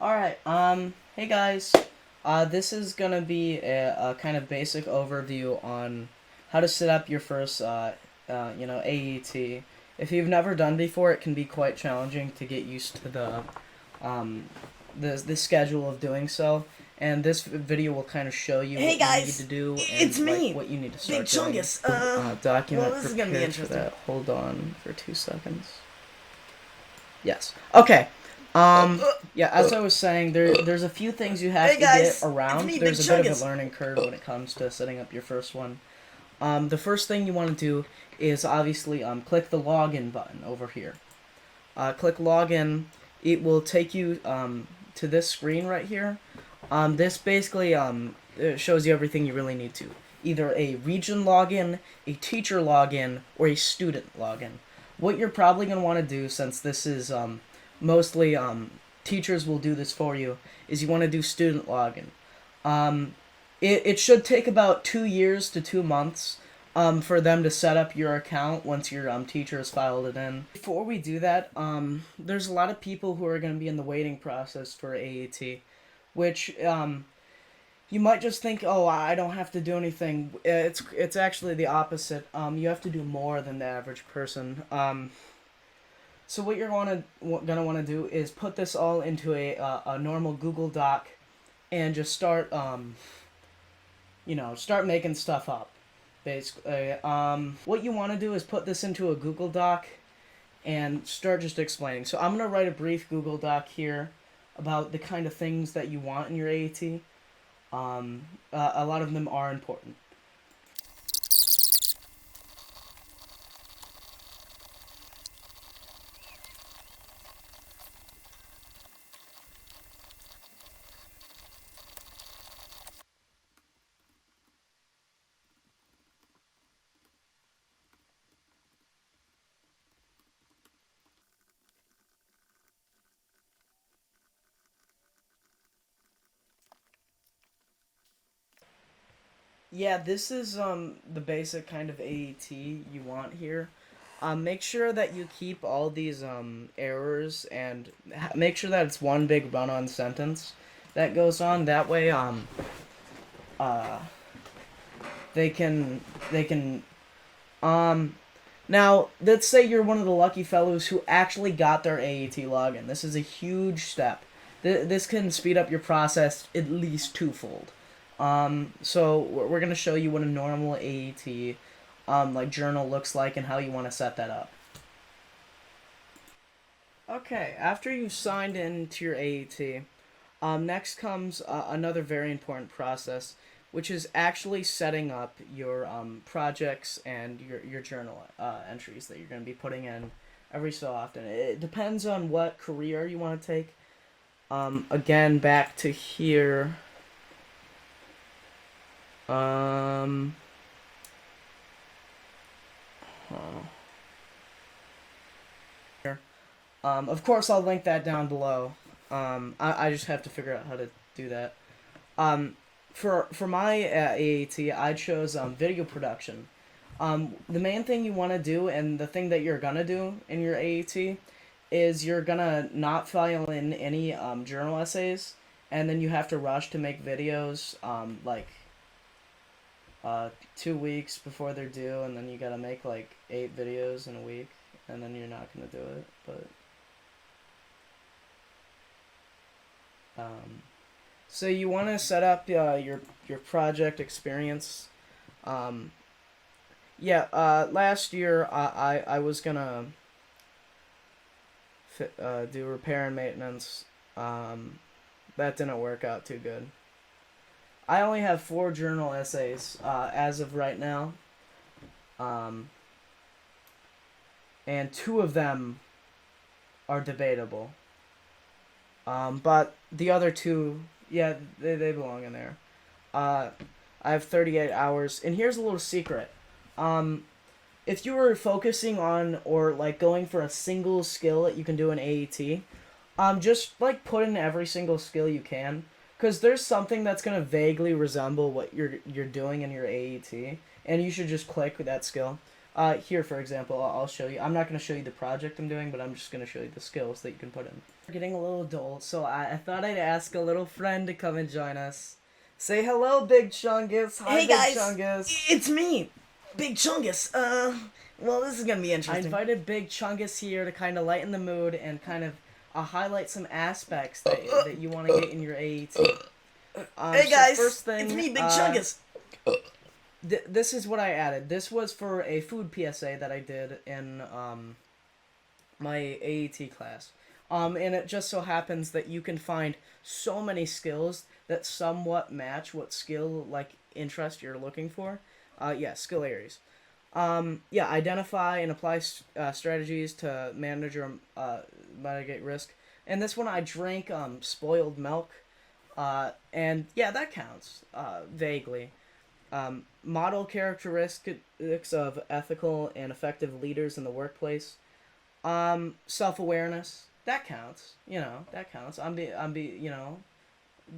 Alright, hey guys. This is gonna be a kind of basic overview on how to set up your first, AET. If you've never done before, it can be quite challenging to get used to um, the schedule of doing so. And this video will kind of show you Hey what you need to guys, do it's and like me, what you need to Big start doing. Chungus. Well, Document this is gonna be prepared for interesting. that. Hold on for 2 seconds. Yes. Okay. Yeah, as I was saying, there's a few things you have Hey to get guys, it's around. me, Big There's a bit of a Chungus. learning curve when it comes to setting up your first one. The first thing you want to do is obviously click the login button over here. Click login. It will take you to this screen right here. This basically it shows you everything you really need to. Either a region login, a teacher login, or a student login. What you're probably going to want to do, since this is mostly teachers will do this for you, is you want to do student login. Um, it should take about 2 years to 2 months for them to set up your account once your teacher has filed it in. Before we do that, there's a lot of people who are going to be in the waiting process for AET, which you might just think, oh, I don't have to do anything. It's actually the opposite. You have to do more than the average person. So what you're gonna want to do is put this all into a normal Google Doc and just start start making stuff up. Basically, what you want to do is put this into a Google Doc and start just explaining. So I'm gonna write a brief Google Doc here about the kind of things that you want in your AAT. A lot of them are important. Yeah, this is the basic kind of AET you want here. Make sure that you keep all these errors and make sure that it's one big run-on sentence that goes on. That way, uh, they can um. Now, let's say you're one of the lucky fellows who actually got their AET login. This is a huge step. This can speed up your process at least twofold. So we're gonna show you what a normal AET like journal looks like and how you want to set that up. Okay, after you've signed into your AET, next comes another very important process, which is actually setting up your projects and your journal entries that you're going to be putting in every so often. It depends on what career you want to take. Again, back to here. Um, oh. Of course, I'll link that down below. I just have to figure out how to do that. Um, for my AAT, I chose video production. The main thing you want to do, and the thing that you're gonna do in your AAT, is you're gonna not file in any journal essays, and then you have to rush to make videos 2 weeks before they're due, and then you gotta make like 8 videos in a week, and then you're not gonna do it. But um, so you want to set up your project experience. Um, yeah, last year I was gonna do repair and maintenance. That didn't work out too good. I only have 4 journal essays as of right now, um, and 2 of them are debatable. But the other 2, yeah, they belong in there. Uh, I have 38 hours, and here's a little secret. Um, if you were focusing on or like going for a single skill that you can do in AET, just like put in every single skill you can, because there's something that's gonna vaguely resemble what you're doing in your AET, and you should just click with that skill. Here, for example, I'll show you. I'm not gonna show you the project I'm doing, but I'm just gonna show you the skills that you can put in. We're getting a little dull, so I thought I'd ask a little friend to come and join us. Say hello, Big Chungus. Hi, Hey Big guys, Chungus. it's me, Big Chungus. Well, this is gonna be I interesting. invited Big Chungus here to kind of lighten the mood and kind of highlight some aspects that you want to get in your AET. Hey So guys, first thing, it's me, Big Chungus. this is what I added. This was for a food PSA that I did in my AET class. And it just so happens that you can find so many skills that somewhat match what skill interest you're looking for. Yeah, skill areas. Yeah, identify and apply strategies to manage or mitigate risk. And this one, I drank spoiled milk, and yeah, that counts vaguely. Model characteristics of ethical and effective leaders in the workplace. Self awareness, that counts. That counts.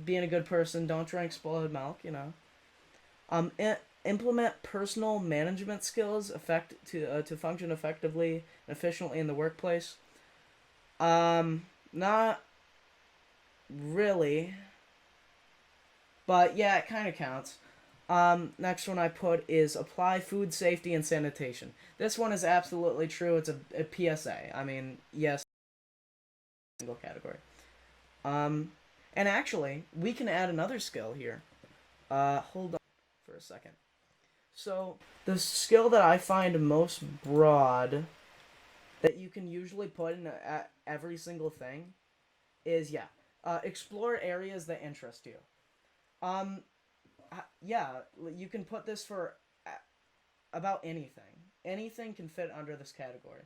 Being a good person. Don't drink spoiled milk. Implement personal management skills to function effectively and efficiently in the workplace. Not really, but yeah, it kind of counts. Next one I put is apply food safety and sanitation. This one is absolutely true. It's a PSA. I mean, yes, single category. Um, and actually, we can add another skill here. Hold on for a second. So, the skill that I find most broad that you can usually put in every single thing is, yeah, explore areas that interest you. Um, yeah, you can put this for about anything. Anything can fit under this category.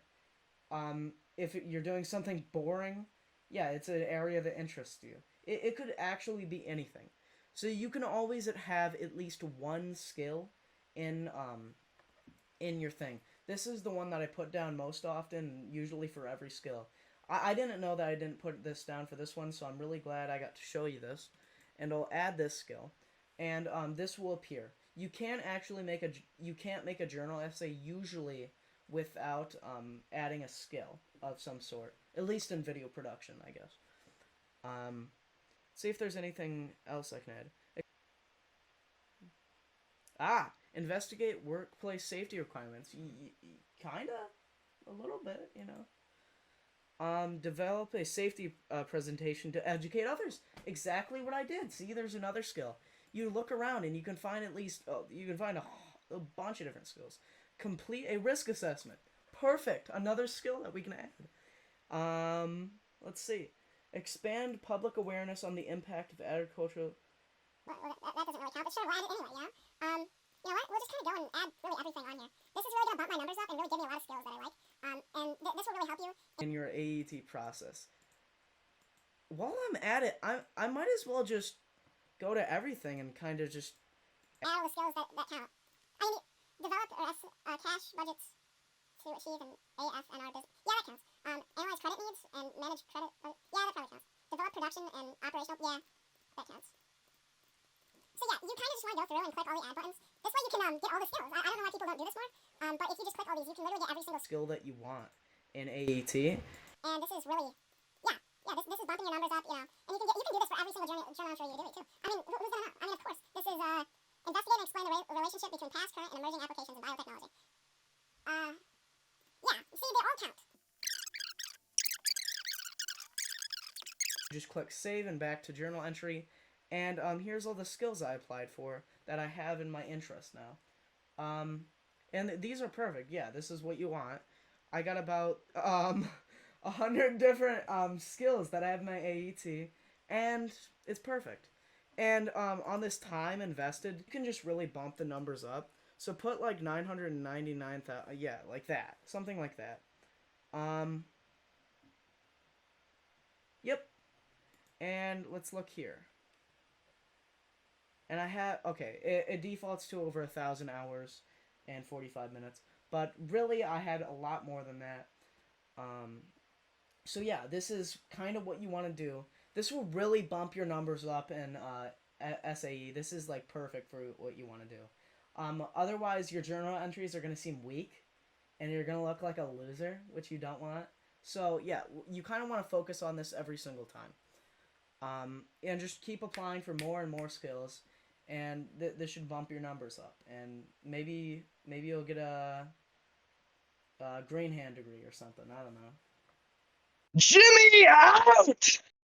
If you're doing something boring, yeah, it's an area that interests you. It could actually be anything. So you can always have at least one skill in in your thing. This is the one that I put down most often, usually for every skill. I didn't know that I didn't put this down for this one, so I'm really glad I got to show you this. And I'll add this skill, and this will appear. You can't make a journal essay usually without adding a skill of some sort, at least in video production, I guess. Um, See if there's anything else I can add. Investigate workplace safety requirements. Kinda, a little bit, Develop a safety presentation to educate others. Exactly what I did. See, there's another skill. You look around and you can find a bunch of different skills. Complete a risk assessment. Perfect. Another skill that we can add. Let's see. Expand public awareness on the impact of agricultural. That doesn't really count, but sure, we'll add it anyway, you know what? We'll just kind of go and add really everything on here. This is really going to bump my numbers up and really give me a lot of skills that I like. This will really help you in your AET process. While I'm at it, I might as well just go to everything and kind of just add all the skills that count. I mean, develop cash budgets to achieve an AFNR business. Yeah, that counts. Analyze credit needs and manage credit. Yeah, that probably counts. Develop production and operational. Yeah, that counts. So yeah, you kind of just want to go through and click all the add buttons. This way you can get all the skills. I don't know why people don't do this more, but if you just click all these, you can literally get every single skill that you want in AET. And this is really, this is bumping your numbers up, And you can do this for every single journal entry you do it too. I mean, who's gonna know? I mean, of course, this is investigate and explain the relationship between past, current, and emerging applications in biotechnology. See, they all count. Just click save and back to journal entry, and here's all the skills I applied for that I have in my interest now. And these are perfect. Yeah, this is what you want. I got about 100 different skills that I have in my AET, and it's perfect. And on this time invested, you can just really bump the numbers up. So put like 999,000, yeah, like that, something like that. Yep. And let's look here. And I have, okay, it defaults to over 1,000 hours and 45 minutes. But really, I had a lot more than that. So yeah, this is kind of what you want to do. This will really bump your numbers up in SAE. This is like perfect for what you want to do. Otherwise, your journal entries are going to seem weak, and you're going to look like a loser, which you don't want. So yeah, you kind of want to focus on this every single time, and just keep applying for more and more skills, and this should bump your numbers up, and maybe you'll get a green hand degree or something. I don't know. Jimmy out!